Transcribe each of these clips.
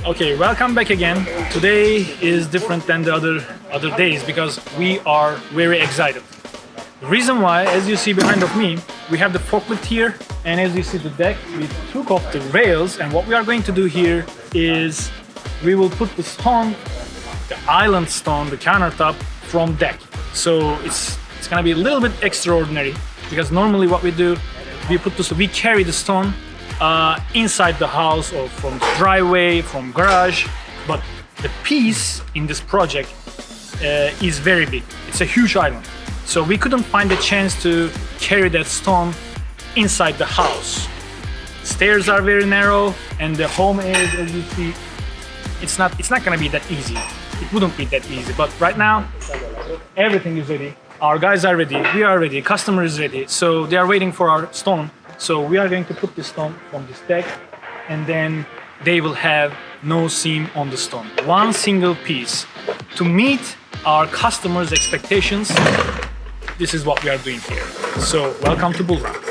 Okay, welcome back again. Today is different than the other days because we are very excited. The reason why, as you see behind of me, we have the forklift here, and as you see the deck, we took off the rails, and what we are going to do here is we will put the stone, the island stone, the countertop from deck. So it's gonna be a little bit extraordinary because normally what we do, we carry the stone inside the house or from the driveway, from garage, but the piece in this project is very big. It's a huge island. So we couldn't find a chance to carry that stone inside the house. Stairs are very narrow, and the home is, as you see, it's not gonna be that easy. It wouldn't be that easy, but right now, everything is ready. Our guys are ready, we are ready, customer is ready. So they are waiting for our stone. So we are going to put the stone from this deck, and then they will have no seam on the stone. One single piece. To meet our customers' expectations, this is what we are doing here. So welcome to Bullrun.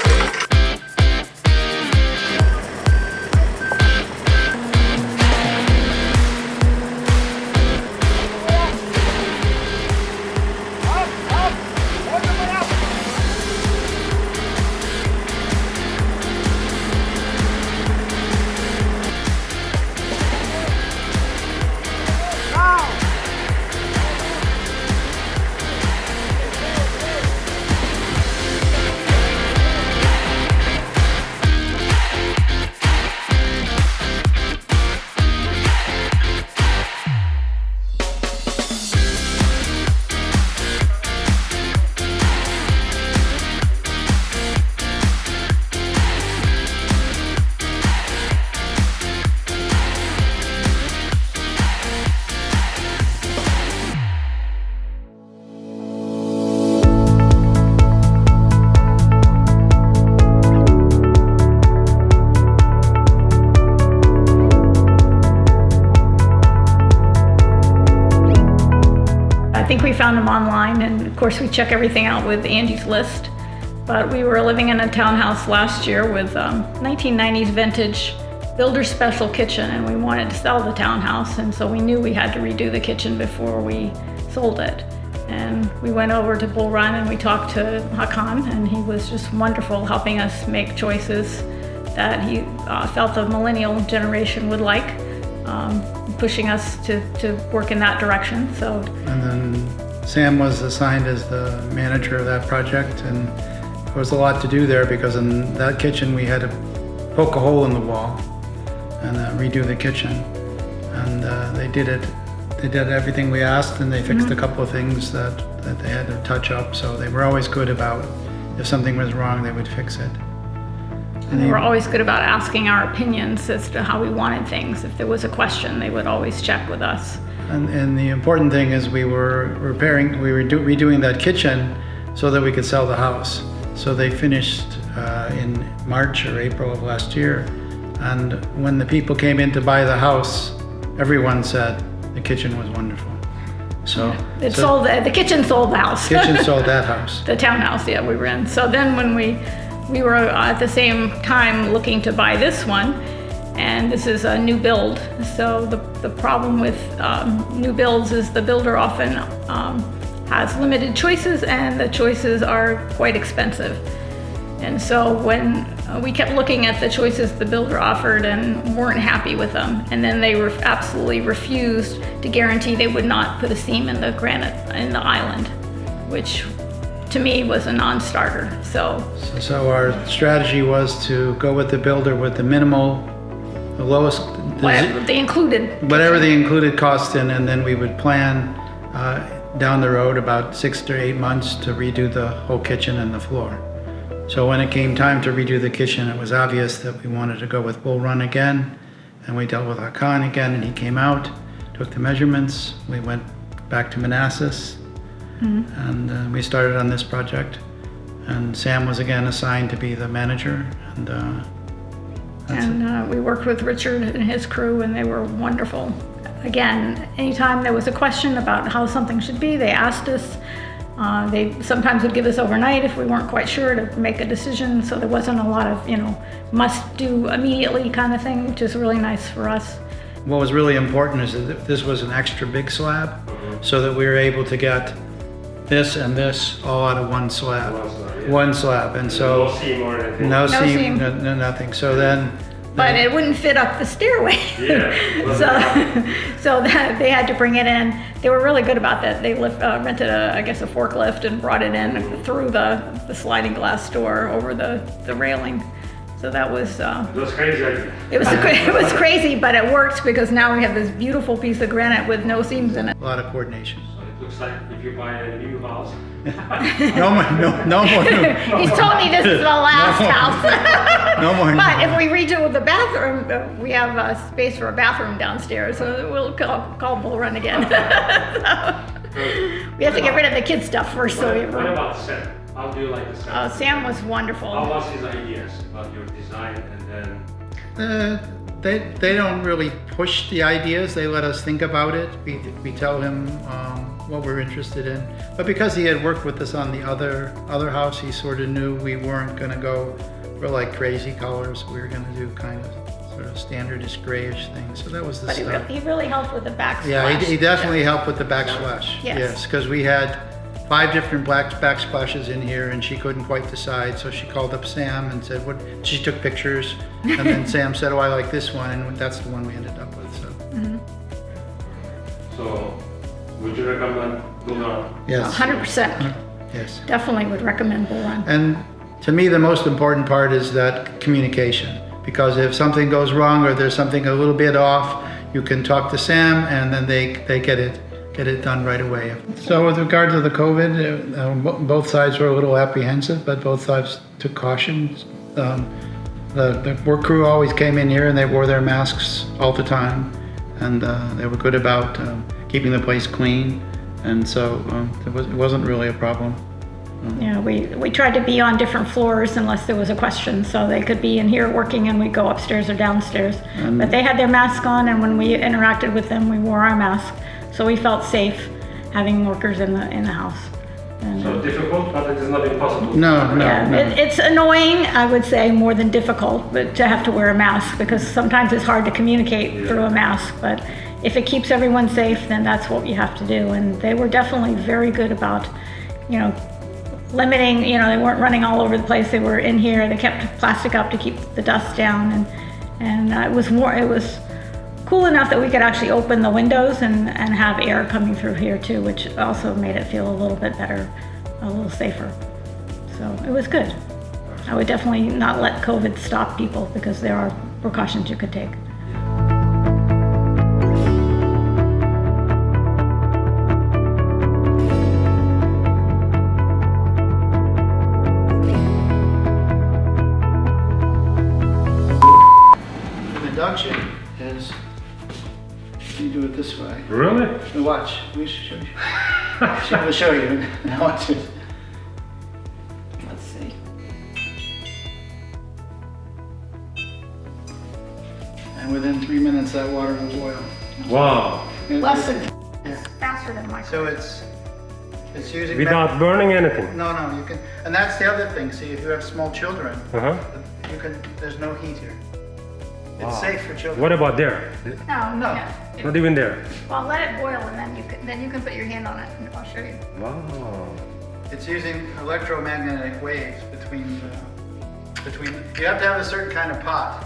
I think we found them online, and of course we check everything out with Angie's List. But we were living in a townhouse last year with 1990s vintage builder special kitchen, and we wanted to sell the townhouse, and so we knew we had to redo the kitchen before we sold it. And we went over to Bullrun and we talked to Hakan, and he was just wonderful, helping us make choices that he felt the millennial generation would like. Pushing us to work in that direction. So. And then Sam was assigned as the manager of that project, and there was a lot to do there because in that kitchen we had to poke a hole in the wall and redo the kitchen. And they did it. They did everything we asked, and they fixed a couple of things that they had to touch up. So they were always good about if something was wrong, they would fix it. And they were always good about asking our opinions as to how we wanted things. If there was a question, they would always check with us. And the important thing is we were redoing that kitchen so that we could sell the house. So they finished in March or April of last year. And when the people came in to buy the house, everyone said the kitchen was wonderful. So the kitchen sold the house. Kitchen sold that house. The townhouse, yeah, we were in. So then when we were at the same time looking to buy this one, and this is a new build. So the problem with new builds is the builder often has limited choices, and the choices are quite expensive. And so when we kept looking at the choices the builder offered and weren't happy with them, and then they absolutely refused to guarantee they would not put a seam in the granite in the island, which to me was a non-starter. So our strategy was to go with the builder with the lowest, whatever they included cost in, and then we would plan down the road about 6 to 8 months to redo the whole kitchen and the floor. So when it came time to redo the kitchen, it was obvious that we wanted to go with Bullrun again, and we dealt with Hakan again, and he came out, took the measurements. We went back to MANASSAS. And we started on this project, and Sam was again assigned to be the manager, and we worked with Richard and his crew, and they were wonderful. Again, anytime there was a question about how something should be, they asked us. They sometimes would give us overnight if we weren't quite sure to make a decision, so there wasn't a lot of must do immediately kind of thing, which is really nice for us. what was really important is that this was an extra big slab, so that we were able to get this and this all out of one slab. One slab, and so No seam or anything. no No seam, seam. no nothing. So then, But it wouldn't fit up the stairway. Yeah. So that they had to bring it in. They were really good about that. They rented I guess a forklift and brought it in through the sliding glass door over the railing. So that was, It was crazy idea. it was crazy, but it worked because now we have this beautiful piece of granite with no seams in it. a lot of coordination. So it looks like if you buy a new house, No more, no more. He's told me this is the last house. No more. But if we redo the bathroom, we have space for a bathroom downstairs, so we'll call Bullrun again. We have to get rid of the kid stuff first. So what about Sam? How do you like the Sam? Sam was wonderful. How was his ideas about your design and then? They don't really push the ideas. They let us think about it. We tell him what we're interested in. But because he had worked with us on the other house, he sort of knew we weren't going to go for like crazy colors. We were going to do kind of sort of standardish grayish things. So that was the But stuff. he really helped with the backsplash. Yeah, he definitely helped with the backsplash. Yes. Because we had 5 different backsplashes in here, and she couldn't quite decide. So she called up Sam and said, "What?" She took pictures, and then Sam said, "Oh, I like this one," and that's the one we ended up with. So. So, would you recommend Bullrun? Yes. 100%. Yes. Definitely would recommend Bullrun. And to me, the most important part is that communication. Because if something goes wrong or there's something a little bit off, you can talk to Sam, and then they get it done right away. So with regard to the COVID, both sides were a little apprehensive, but both sides took caution. The work crew always came in here and they wore their masks all the time, and they were good about keeping the place clean, and so it wasn't really a problem. Yeah, we tried to be on different floors unless there was a question, so they could be in here working and we'd go upstairs or downstairs. But they had their mask on, and when we interacted with them, we wore our mask. So we felt safe having workers in the house. And, So difficult, but it is not impossible. No. It's annoying, I would say, more than difficult, but to have to wear a mask, because sometimes it's hard to communicate through a mask. But if it keeps everyone safe, then that's what you have to do. And they were definitely very good about, limiting. They weren't running all over the place. They were in here. They kept plastic up to keep the dust down, and it was cool enough that we could actually open the windows and have air coming through here too, which also made it feel a little bit better, a little safer. So it was good. I would definitely not let COVID stop people, because there are precautions you could take. Induction is, you do it this way. Really? Now watch, we should show you. We'll show you. Now watch it. Let's see. And within 3 minutes, that water will boil. Wow. Less than Yeah. faster than my. So it's using. Without burning anything. No, you can, and that's the other thing. See, if you have small children, Uh-huh. there's no heat here. It's Wow. safe for children. What about there? No. No. Not even there. Well, let it boil, and then you can put your hand on it, and I'll show you. Wow. It's using electromagnetic waves between. You have to have a certain kind of pot.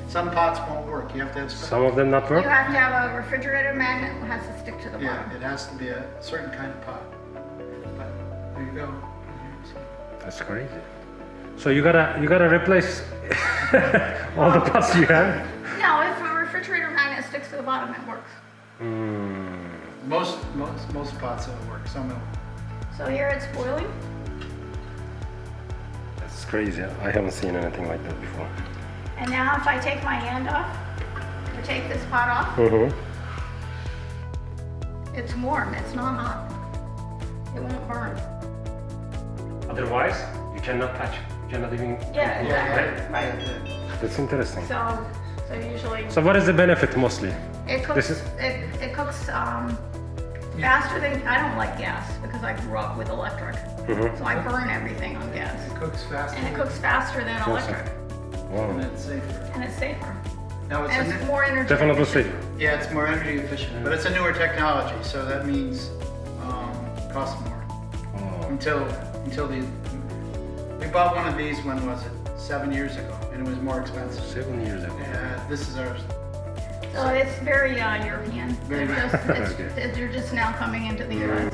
Some pots won't work. You have to have. Some of them not You work? have to have a refrigerator magnet that has to stick to the Yeah, bottom. it has to be a certain kind of pot. But there you go. That's crazy. So you gotta replace all the pots you have? No, if a refrigerator magnet sticks to the bottom, it works. Most pots will work. Some will. So here it's boiling. That's crazy. I haven't seen anything like that before. And now if I take my hand off, or take this pot off, Mm-hmm. it's warm, it's not hot. It won't burn. Otherwise, you cannot touch. You cannot even. Yeah, exactly, right. That's interesting. So usually, So what is the benefit mostly? it cooks, this is- it cooks faster than, I don't like gas, because I grew up with electric. So I burn everything on gas. It cooks faster. And it cooks faster than electric, Wow. And it's safer. and it's safer. Now it's And a it's new, more energy. Developer efficient. city. yeah, it's more energy efficient, but it's a newer technology, so that means costs more. Oh. Until the we bought one of these. When was it? 7 years ago, and it was more expensive. 7 years ago. This is ours. So it's very European. Very They're just, Okay. they're just now coming into the US.